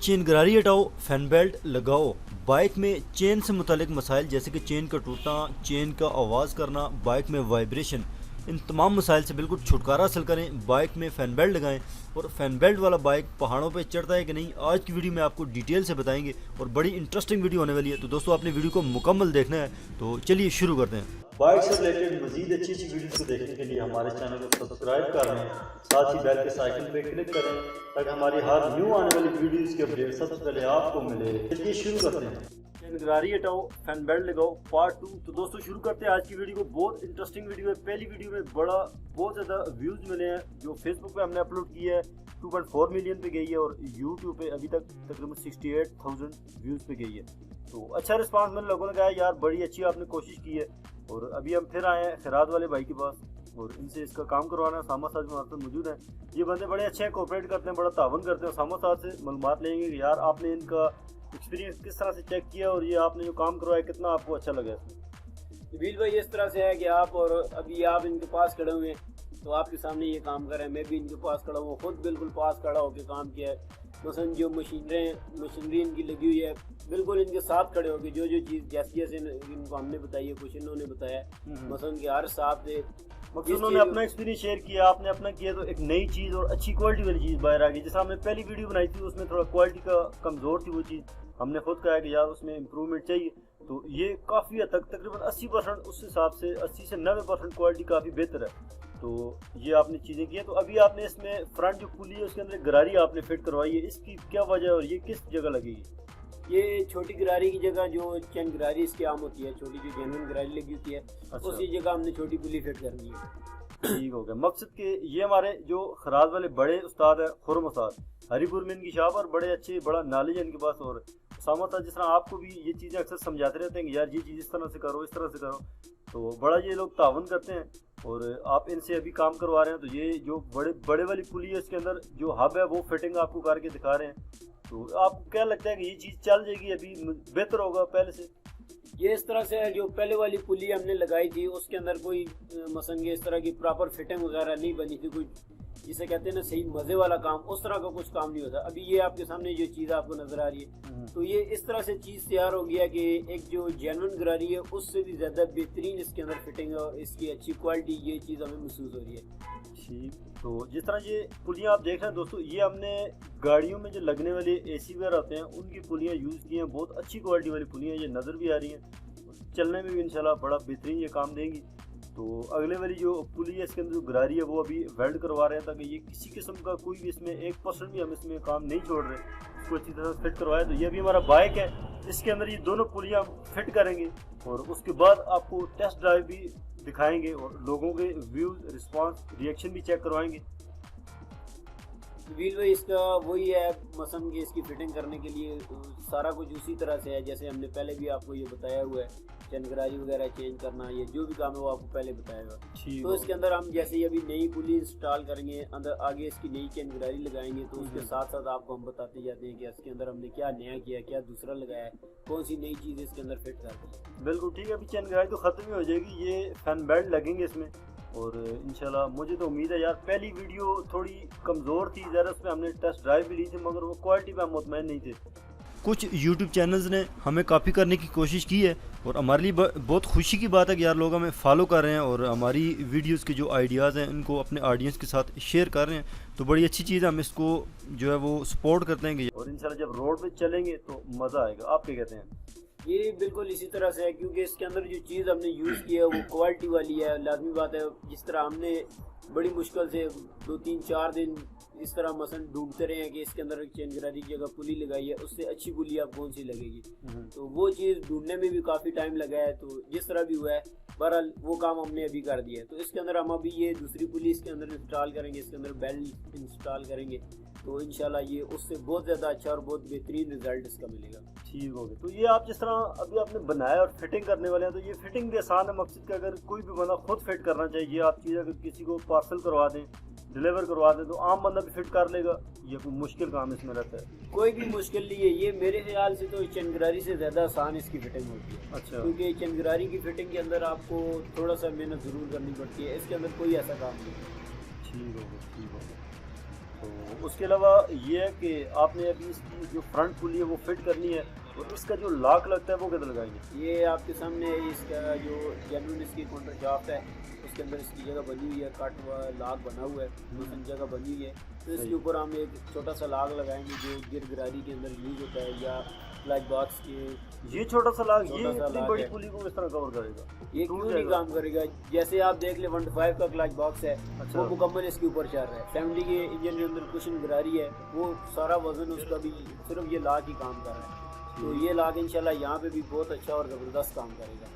Chain गरारी हटाओ, fan belt लगाओ। बाइक में चेन से मुतालिक मसाइल जैसे कि चेन का टूटना, चेन का आवाज़ करना, बाइक में वाइब्रेशन, इन तमाम मसाइल से बिल्कुल छुटकारा हासिल करें। बाइक में फ़ैन बेल्ट लगाएं। और फ़ैन बेल्ट वाला बाइक पहाड़ों पे चढ़ता है कि नहीं, आज की वीडियो में आपको डिटेल से बताएंगे और बड़ी इंटरेस्टिंग वीडियो होने वाली है। तो दोस्तों, आपने वीडियो को मुकम्मल देखना है, तो चलिए शुरू करते हैं। बाइक से रिलेटेड मजीद अच्छी अच्छी वीडियो को देखने के लिए हमारे चैनल को सब्सक्राइब कर लें, साथ ही बेल के आइकन पे क्लिक करें ताकि हमारी हर न्यू आने वाली वीडियोस के अपडेट सबसे पहले आपको मिले। चलिए शुरू करते हैं। गरारी हटाओ, फैन बेल्ट लगाओ, पार्ट 2। तो दोस्तों शुरू करते हैं आज की वीडियो को। बहुत इंटरेस्टिंग वीडियो है। पहली वीडियो में बहुत ज़्यादा व्यूज़ मिले हैं जो फेसबुक पे हमने अपलोड किया है। 2.4 मिलियन पे गई है और यूट्यूब पे अभी तक तकरीबन 68,000 व्यूज़ पे गई है। तो अच्छा रिस्पांस मैंने लोगों ने कहा यार बड़ी अच्छी आपने कोशिश की है। और अभी हम फिर आए हैं खैरात वाले भाई के पास और इनसे इसका काम करवाना है। सामा साहब हमारे साथ मौजूद है। ये बंदे बड़े अच्छे हैं, कोऑपरेट करते हैं, बड़ा तावन करते हैं। सामा साहब से मालूमात लेंगे कि यार आपने इनका एक्सपीरियंस किस तरह से चेक किया और ये आपने जो काम करवाया कितना आपको अच्छा लगा इसमें। नबील भाई इस तरह से है कि आप और अभी आप इनके पास खड़े हुए हैं तो आपके सामने ये काम कर रहे हैं। मैं भी इनके पास खड़ा हूँ, खुद बिल्कुल पास खड़ा होकर काम किया है। मसलन जो मशीनरी इनकी लगी हुई है, बिल्कुल इनके साथ खड़े होकर जो चीज़ जैसे इनको हमने बताई है, कुछ इन्होंने बताया। मसलन कि हर साथ से उन्होंने अपना एक्सपीरियंस शेयर किया, आपने अपना किया, तो एक नई चीज़ और अच्छी क्वालिटी वाली चीज़ बाहर आ गई। जैसे हमने पहली वीडियो बनाई थी उसमें थोड़ा क्वालिटी का कमज़ोर थी वो चीज़, हमने खुद कहा कि यार उसमें इम्प्रूवमेंट चाहिए। तो ये काफ़ी हद तक तकरीबन 80% उस हिसाब से 80 से 90% क्वालिटी काफ़ी बेहतर है। तो ये आपने चीज़ें की है। तो अभी आपने इसमें फ्रंट जो पुली है उसके अंदर गरारी आपने फिट करवाई है, इसकी क्या वजह है और ये किस जगह लगेगी? ये छोटी गरारी की जगह जो चैन गरारी इसकी आम होती है, छोटी जो जेन्युइन गरारी लगी होती है, अच्छा। उसी जगह हमने छोटी पुली फिट करनी है। ठीक हो गया। मकसद के ये हमारे जो खराज वाले बड़े उस्ताद है खुरम उस्ताद, हरीपुर में इनकी शॉप और बड़े अच्छे बड़ा नॉलेज है इनके पास। और सामा था जिस तरह आपको भी ये चीज़ें अक्सर समझाते रहते हैं कि यार ये चीज़ इस तरह से करो, इस तरह से करो। तो बड़ा ये लोग तावन करते हैं और आप इनसे अभी काम करवा रहे हैं। तो ये जो बड़े वाली पुली है इसके अंदर जो हब है वो फिटिंग आपको करके दिखा रहे हैं। तो आपको क्या लगता है कि ये चीज़ चल जाएगी, अभी बेहतर होगा पहले से? ये इस तरह से है, जो पहले वाली पुली हमने लगाई थी उसके अंदर कोई मसलन इस तरह की प्रॉपर फिटिंग वगैरह नहीं बनी थी, कोई जिसे कहते हैं ना सही मज़े वाला काम, उस तरह का कुछ काम नहीं होता। अभी ये आपके सामने जो चीज़ आपको नज़र आ रही है, तो ये इस तरह से चीज़ तैयार हो गया कि एक जो जेन्युइन गरारी है उससे भी ज़्यादा बेहतरीन इसके अंदर फिटिंग और इसकी अच्छी क्वालिटी, ये चीज़ हमें महसूस हो रही है। ठीक। तो जिस तरह ये पुलियाँ आप देख रहे हैं दोस्तों, ये हमने गाड़ियों में जो लगने वाले AC वगैरह होते हैं उनकी पुलियाँ यूज़ की हैं। बहुत अच्छी क्वालिटी वाली पुलियाँ ये नज़र भी आ रही हैं, चलने में भी इंशाल्लाह बड़ा बेहतरीन ये काम देंगी। तो अगले वाली जो पुली है इसके अंदर जो गरारी है वो अभी वेल्ड करवा रहे हैं ताकि ये किसी किस्म का कोई भी इसमें 1% भी हम इसमें काम नहीं छोड़ रहे, इसको अच्छी तरह से फिट करवाए। तो ये अभी हमारा बाइक है, इसके अंदर ये दोनों पुलियाँ फिट करेंगे और उसके बाद आपको टेस्ट ड्राइव भी दिखाएंगे और लोगों के व्यूज़, रिस्पांस, रिएक्शन भी चेक करवाएंगे। व्हील भाई इसका वही है मसलन कि इसकी फिटिंग करने के लिए सारा कुछ उसी तरह से है जैसे हमने पहले भी आपको ये बताया हुआ है। चैन गरारी वगैरह चेंज करना, ये जो भी काम है वो आपको पहले बताया हुआ। तो इसके अंदर हम जैसे ही अभी नई पुली इंस्टॉल करेंगे, अंदर आगे इसकी नई चैन गरारी लगाएंगे, तो उसके साथ साथ आपको हम बताते जाते हैं कि इसके अंदर हमने क्या नया किया, क्या दूसरा लगाया है, कौन सी नई चीज़ इसके अंदर फिट करते हैं। बिल्कुल ठीक है। अभी चैन गरारी तो ख़त्म ही हो जाएगी, ये फैन बेल्ट लगेंगे इसमें और इंशाल्लाह मुझे तो उम्मीद है यार। पहली वीडियो थोड़ी कमज़ोर थी ज़रा, उसमें हमने टेस्ट ड्राइव भी ली थी मगर वो क्वालिटी पे हम मुतमईन नहीं थे। कुछ यूट्यूब चैनल्स ने हमें कॉपी करने की कोशिश की है और हमारे लिए बहुत खुशी की बात है कि यार लोग हमें फॉलो कर रहे हैं और हमारी वीडियोस के जो आइडियाज़ हैं उनको अपने ऑडियंस के साथ शेयर कर रहे हैं। तो बड़ी अच्छी चीज़ है, हम इसको जो है वो सपोर्ट करते हैं और इंशाल्लाह जब रोड पे चलेंगे तो मज़ा आएगा। आप क्या कहते हैं? ये बिल्कुल इसी तरह से है क्योंकि इसके अंदर जो चीज़ हमने यूज़ की है वो क्वालिटी वाली है। लाजमी बात है, जिस तरह हमने बड़ी मुश्किल से 2-3-4 दिन इस तरह मसलन ढूंढते रहे हैं कि इसके अंदर चैन गरारी की जगह पुली लगाई है, उससे अच्छी पुली आप कौन सी लगेगी, तो वो चीज़ ढूंढने में भी काफ़ी टाइम लगा है। तो जिस तरह भी हुआ है बहरहाल वो काम हमने अभी कर दिया है। तो इसके अंदर हम अभी ये दूसरी पुली इसके अंदर इंस्टॉल करेंगे, इसके अंदर बेल्ट इंस्टॉल करेंगे, तो इंशाल्लाह ये उससे बहुत ज़्यादा अच्छा और बहुत बेहतरीन रिजल्ट इसका मिलेगा। ठीक हो गया। तो ये आप जिस तरह अभी आपने बनाया और फिटिंग करने वाले हैं, तो ये फिटिंग भी आसान है। मकसद का अगर कोई भी बंदा खुद फिट करना चाहिए, आप चीज़ अगर किसी को पार्सल करवा दें, डिलीवर करवा दें, तो आम बंदा भी फिट कर लेगा, ये कोई मुश्किल काम इसमें रहता है? कोई भी मुश्किल नहीं है। ये मेरे ख्याल से तो चैन गरारी से ज़्यादा आसान इसकी फिटिंग होती है। अच्छा। क्योंकि चैन गरारी की फिटिंग के अंदर आपको थोड़ा सा मेहनत ज़रूर करनी पड़ती है, इसके अंदर कोई ऐसा काम नहीं है। ठीक हो गया, ठीक हो गया। तो उसके अलावा ये है कि आपने अभी इसकी जो फ्रंट पुली है वो फिट करनी है, और इसका जो लॉक लगता है वो किधर लगाएंगे? ये आपके सामने इसका जो जेन्युइन इसकी काउंटर शाफ्ट है उसके अंदर इसकी जगह बनी हुई है, कट हुआ लॉक बना हुआ है, दूसरी जगह बनी हुई है। तो इसके ऊपर हम एक छोटा सा लॉक लगाएंगे जो गिर गिरारी के अंदर यूज होता है, या क्लच बॉक्स के। ये छोटा सा लॉक, ये छोटा सा इतनी लॉक बड़ी है। पुली को इस तरह कवर करेगा? ये टूट क्यों नहीं जाएगा? काम करेगा? जैसे आप देख ले 1.5 का क्लच बॉक्स है, अच्छा। वो मुकम्मल इसके ऊपर चल रहा है। 70 के इंजन के अंदर कुशन गिरारी है, वो सारा वजन उसका भी सिर्फ ये लॉक ही काम कर रहा है। तो ये लॉक इंशाल्लाह यहाँ पे भी बहुत अच्छा और ज़बरदस्त काम करेगा।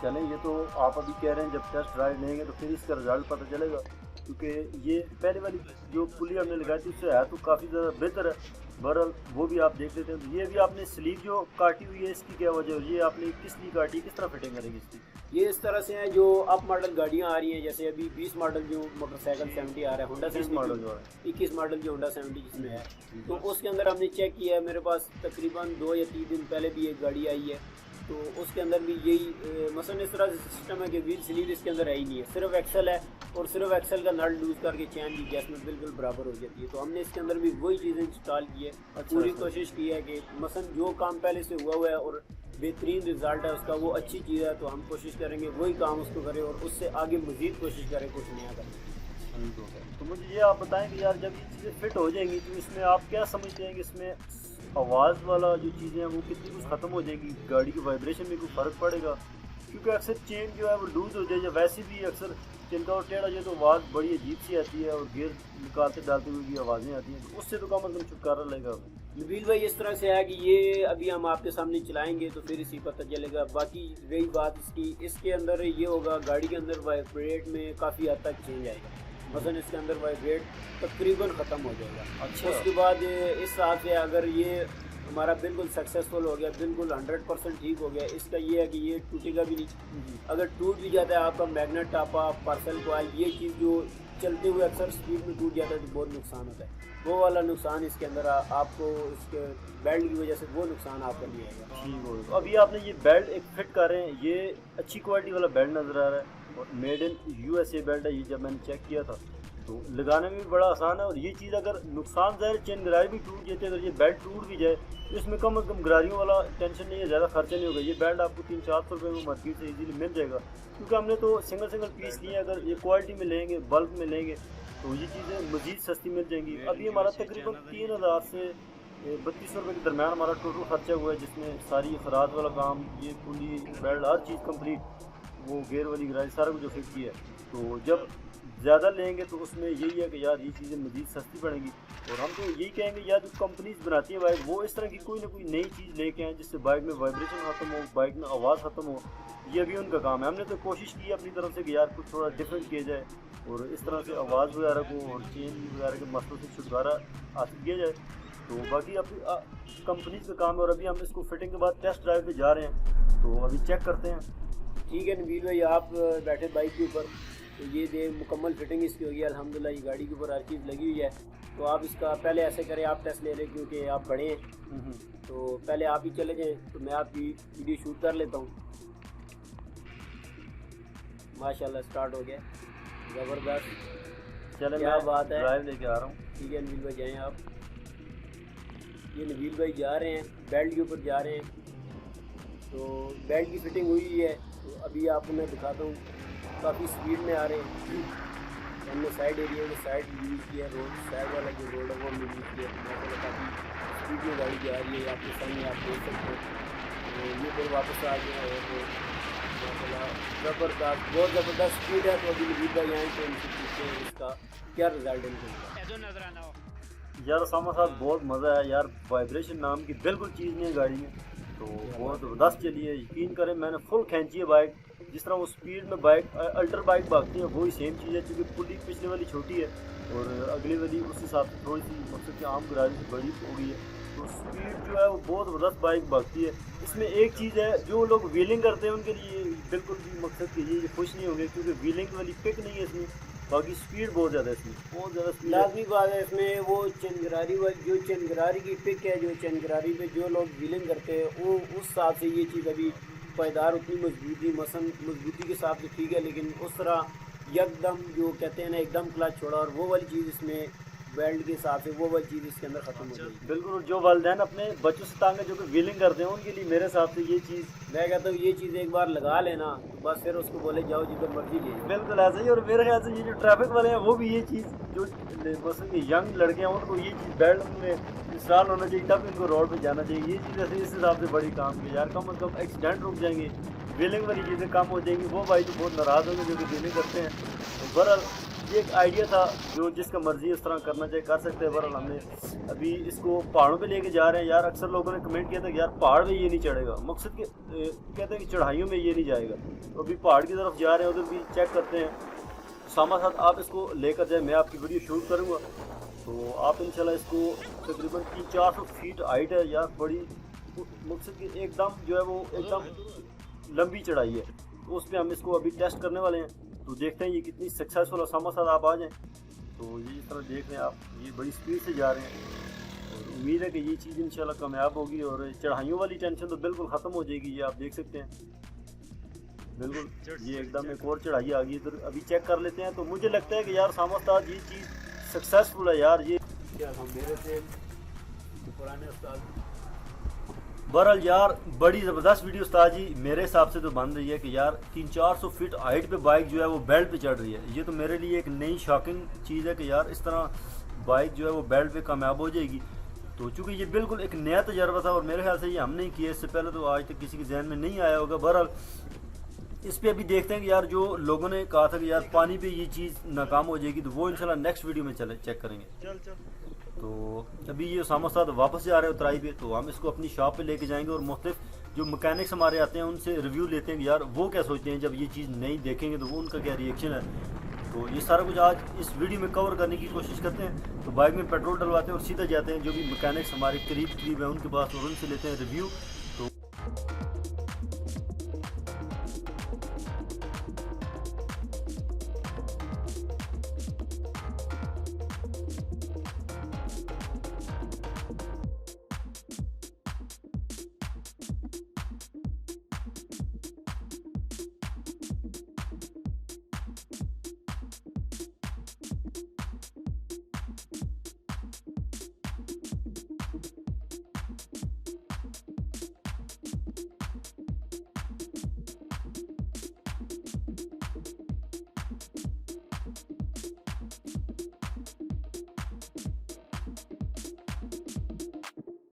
चलें, ये तो आप अभी कह रहे हैं जब टेस्ट ड्राइव लेंगे तो फिर इसका रिजल्ट पता चलेगा, क्योंकि ये पहले वाली जो पुली हमने लगाई थी उससे है तो काफ़ी ज़्यादा बेहतर है। बहरहाल वो भी आप देख लेते हैं। तो ये भी आपने स्लीव जो काटी हुई है इसकी क्या वजह है? ये आपने किस लिए काटी, किस तरह फिटिंग करेंगे इसकी? ये इस तरह से है, जो अप मॉडल गाड़ियाँ आ रही हैं, जैसे अभी 20 मॉडल जो मोटरसाइकिल 70 आ रहा है, होंडा 20 मॉडल जो है, 21 मॉडल जो होंडा 70 जिसमें है, तो उसके अंदर हमने चेक किया है। मेरे पास तकरीबन 2 या 3 दिन पहले भी एक गाड़ी आई है, तो उसके अंदर भी यही मसलन इस तरह से सिस्टम है कि व्हील स्लीव इसके अंदर है ही नहीं है, सिर्फ एक्सल है, और सिर्फ एक्सल का नट लूज करके चैन की गैस में बिल्कुल बराबर हो जाती है। तो हमने इसके अंदर भी वही चीज़ें इंस्टॉल की है। पूरी कोशिश की है कि मसलन जो काम पहले से हुआ है और बेहतरीन रिजल्ट है उसका, वो अच्छी चीज़ है, तो हम कोशिश करेंगे वही काम उसको करें और उससे आगे मज़ीद कोशिश करें कुछ नया करें। तो मुझे ये आप बताएं कि यार जब ये चीज़ें फिट हो जाएंगी तो इसमें आप क्या समझते हैं कि इसमें आवाज़ वाला जो चीज़ें हैं वो कितनी कुछ ख़त्म हो जाएंगी? गाड़ी की वाइब्रेशन में कोई फ़र्क पड़ेगा? क्योंकि अक्सर चेन जो है वो लूज़ हो जाए या वैसे भी अक्सर चिनका और टेढ़ा जाए तो आवाज़ बड़ी अजीब सी आती है, और गियर निकालते डालते हुए भी आवाज़ें आती हैं, तो उससे तो कम अज़ कम छुटकारा लगेगा। नबील भाई इस तरह से है कि ये अभी हम आपके सामने चलाएंगे तो फिर इसी पता चलेगा। बाकी रही बात इसकी, इसके अंदर ये होगा, गाड़ी के अंदर वाइब्रेट में काफ़ी हद तक चेंज आएगा। मसलन इसके अंदर वाइब्रेट तकरीबन ख़त्म हो जाएगा। अच्छा। उसके बाद इस हिसाब से अगर ये हमारा बिल्कुल सक्सेसफुल हो गया, बिल्कुल 100% ठीक हो गया, इसका ये है कि ये टूटेगा भी नहीं। अगर टूट भी जाता है आपका मैग्नेट टापा, पार्सल कॉइल, ये चीज़ जो चलते हुए अक्सर स्पीड में टूट जाता है तो बहुत नुकसान होता है। वो वाला नुकसान इसके अंदर आपको इसके बेल्ट की वजह से वो नुकसान आपका नहीं आएगा। ठीक हो। तो अभी आपने ये बेल्ट एक फिट कर रहे हैं, ये अच्छी क्वालिटी वाला बेल्ट नज़र आ रहा है और मेड इन USA बेल्ट है। ये जब मैंने चेक किया था तो लगाने में भी बड़ा आसान है, और ये चीज़ अगर नुकसान ज़ाहिर चेन गरारी भी टूट जाती है, अगर ये बेल्ट टूट भी जाए तो इसमें कम से कम गरारियों वाला टेंशन नहीं है, ज़्यादा खर्चा नहीं होगा। ये बेल्ट आपको 300-400 रुपये में मार्केट से इजीली मिल जाएगा, क्योंकि हमने तो सिंगल पीस लिए। अगर ये क्वालिटी में लेंगे, बल्क में लेंगे तो ये चीज़ें मज़ीद सस्ती मिल जाएंगी। अभी हमारा तकरीबन 3000 से 3200 रुपये के दरम्यान हमारा टोटल खर्चा हुआ है, जिसमें सारी अफराद वाला काम, ये पुली, बेल्ट, हर चीज़ कंप्लीट, वो गेयर वाली गरारी सारा कुछ जो फिट किया है। तो जब ज़्यादा लेंगे तो उसमें यही है कि यार ये चीज़ें मज़ीद सस्ती पड़ेंगी, और हम तो यही कहेंगे यार जो कंपनीज बनाती है बाइक वो इस तरह की कोई ना कोई नई चीज़ लेके आएँ जिससे बाइक में वाइब्रेशन ख़त्म हो, बाइक में आवाज़ ख़त्म हो। ये भी उनका काम है। हमने तो कोशिश की अपनी तरफ से कि यार कुछ थोड़ा डिफरेंट किया जाए और इस तरह से आवाज़ वगैरह को और चेन वगैरह के मसलों से छुटकारा हासिल किया जाए। तो बाकी अब कंपनीज का काम है, और अभी हम इसको फिटिंग के बाद टेस्ट ड्राइव पे जा रहे हैं, तो अभी चेक करते हैं। ठीक है नबील भाई, आप बैठे बाइक के ऊपर, तो ये दे मुकम्मल फिटिंग इसकी होगी अल्हम्दुलिल्लाह। ये गाड़ी के ऊपर हर चीज़ लगी हुई है। तो आप इसका पहले ऐसे करें, आप टेस्ट ले लें क्योंकि आप बड़े हैं, तो पहले आप ही चले जाएँ तो मैं आपकी वीडियो शूट कर लेता हूँ। माशाल्लाह स्टार्ट हो गया, ज़बरदस्त। चले, क्या मैं बात है, ड्राइव लेके आ रहा हूँ। ठीक है नबील भाई, जाएँ आप। ये नबील भाई जा रहे हैं, बेल्ट के ऊपर जा रहे हैं, तो बेल्ट की फिटिंग हुई है। तो अभी आपको मैं दिखाता हूँ, काफ़ी स्पीड में आ रहे हैं। हमने साइड एरिया में साइड यूज़ किया, रोड साइड वाला जो रोड है वो हमने यूज़ किया। तो काफ़ी स्पीड में गाड़ी जा रही है, आपके सामने आप देख सकते हो। तो ये फिर वापस आ गया और ज़बरदस्त, बहुत ज़बरदस्त स्पीड है। तो अभी नबील भाई आए तो उनसे पूछते हैं इसका क्या रिजल्ट है। यार सामा साहब बहुत मज़ा आया यार, वाइब्रेशन नाम की बिल्कुल चीज़ नहीं है गाड़ी में, तो बहुत ज़बरदस्त चली है। यकीन करें मैंने फुल खींची है बाइक, जिस तरह वो स्पीड में बाइक अल्टर बाइक भागती है वही सेम चीज़ है, क्योंकि पुली पिछले वाली छोटी है और अगली वाली उस हिसाब से थोड़ी सी मकसद की आम गरारी से बड़ी हो गई है। तो स्पीड जो है वो बहुत ज़बरदस्त बाइक भागती है। इसमें एक चीज़ है, जो लोग व्हीलिंग करते हैं उनके लिए बिल्कुल भी मकसद के लिए खुश नहीं होंगे, क्योंकि व्हीलिंग वाली पिक नहीं है इसमें, बाकी स्पीड बहुत ज़्यादा है इसमें, बहुत ज़्यादा स्पीड। लाजमी बात है इसमें वो चंदगरारी वाली, जो चंदगरारी की पिक है, जो चंदगरारी पे जो लोग व्हीलिंग करते हैं वो उस हिसाब से ये चीज़ अभी पायदार, उतनी मजबूती के हिसाब से ठीक है, लेकिन उस तरह यकदम जो कहते हैं ना एकदम क्लच छोड़ा और वो वाली चीज़ इसमें बेल्ट के हिसाब से वो वाली चीज़ इसके अंदर ख़त्म हो जाएगी। बिल्कुल, जो वालिदैन अपने बच्चों से तंग है, जो कि व्हीलिंग करते हैं, उनके लिए मेरे हिसाब से ये चीज़, मैं कहता हूँ ये चीज़ एक बार लगा लेना तो बस फिर उसको बोले जाओ जिधर मर्जी ले जाओ। बिल्कुल ऐसा ही। और मेरे ख्याल से ये जो ट्रैफिक वाले हैं वो भी ये चीज़, जो मसलन कि यंग लड़के हैं, उनको ये चीज़ बेल्ट में इंस्टॉल होना चाहिए, तब इनको रोड पे जाना चाहिए। ये चीज़ ऐसे इस हिसाब से बड़ी काम की यार, कम अज़ कम एक्सीडेंट रुक जाएंगे, व्हीलिंग वाली चीज़ें कम हो जाएंगी। वो भाई तो बहुत नाराज़ होंगे जो कि व्हीलिंग करते हैं। तो बहरहाल ये एक आइडिया था, जो जिसका मर्जी उस तरह करना चाहिए कर सकते हैं। बहरहाल हमने अभी इसको पहाड़ों पे लेके जा रहे हैं यार। अक्सर लोगों ने कमेंट किया था कि यार पहाड़ पे ये नहीं चढ़ेगा, मकसद के कहते हैं कि चढ़ाइयों में ये नहीं जाएगा। तो अभी पहाड़ की तरफ जा रहे हैं, उधर भी चेक करते हैं। सामा साथ आप इसको लेकर जाए, मैं आपकी वीडियो शूट करूँगा, तो आप इंशाल्लाह इसको तकरीबन 300-400 फीट हाइट है यार, बड़ी मकसद की एकदम जो है वो एकदम लंबी चढ़ाई है। तो उस पर हम इसको अभी टेस्ट करने वाले हैं, तो देखते हैं ये कितनी सक्सेसफुल है। सामा साथ आप आ जाएँ। तो ये इस तरह देख रहे हैं आप, ये बड़ी स्पीड से जा रहे हैं और उम्मीद है कि ये चीज़ इंशाल्लाह कामयाब होगी और चढ़ाइयों वाली टेंशन तो बिल्कुल ख़त्म हो जाएगी। ये आप देख सकते हैं, बिल्कुल ये एकदम एक और चढ़ाई आ गई इधर। अभी चेक कर लेते हैं। तो मुझे लगता है कि यार सामा उस्ताद ये चीज़ सक्सेसफुल है यार। ये क्या हम मेरे से पुराने उस्ताद, बहरहाल यार बड़ी ज़बरदस्त वीडियो उस्ताद जी मेरे हिसाब से तो बन रही है कि यार 300-400 फीट हाइट पे बाइक जो है वो बेल्ट पे चढ़ रही है। ये तो मेरे लिए एक नई शॉकिंग चीज़ है कि यार इस तरह बाइक जो है वो बेल्ट पे कामयाब हो जाएगी। तो चूँकि ये बिल्कुल एक नया तजर्बा था और मेरे ख्याल से ये हमने ही किया, इससे पहले तो आज तक किसी के जहन में नहीं आया होगा। बहरहाल इस पर अभी देखते हैं कि यार जो लोगों ने कहा था कि यार पानी पे ये चीज़ नाकाम हो जाएगी, तो वो इंशाल्लाह नेक्स्ट वीडियो में चेक करेंगे। तो अभी ये उसामा उस्ताद वापस जा रहे हैं उतराई पे, तो हम इसको अपनी शॉप पे लेके जाएंगे और मुख्तलिफ जो मैकेनिक्स हमारे आते हैं उनसे रिव्यू लेते हैं कि यार वो क्या सोचते हैं जब ये चीज़ नहीं देखेंगे, तो वो उनका क्या रिएक्शन है। तो ये सारा कुछ आज इस वीडियो में कवर करने की कोशिश करते हैं। तो बाइक में पेट्रोल डलवाते हैं और सीधा जाते हैं जो भी मैकेनिक्स हमारे करीब है उनके पास, और उनसे लेते हैं रिव्यू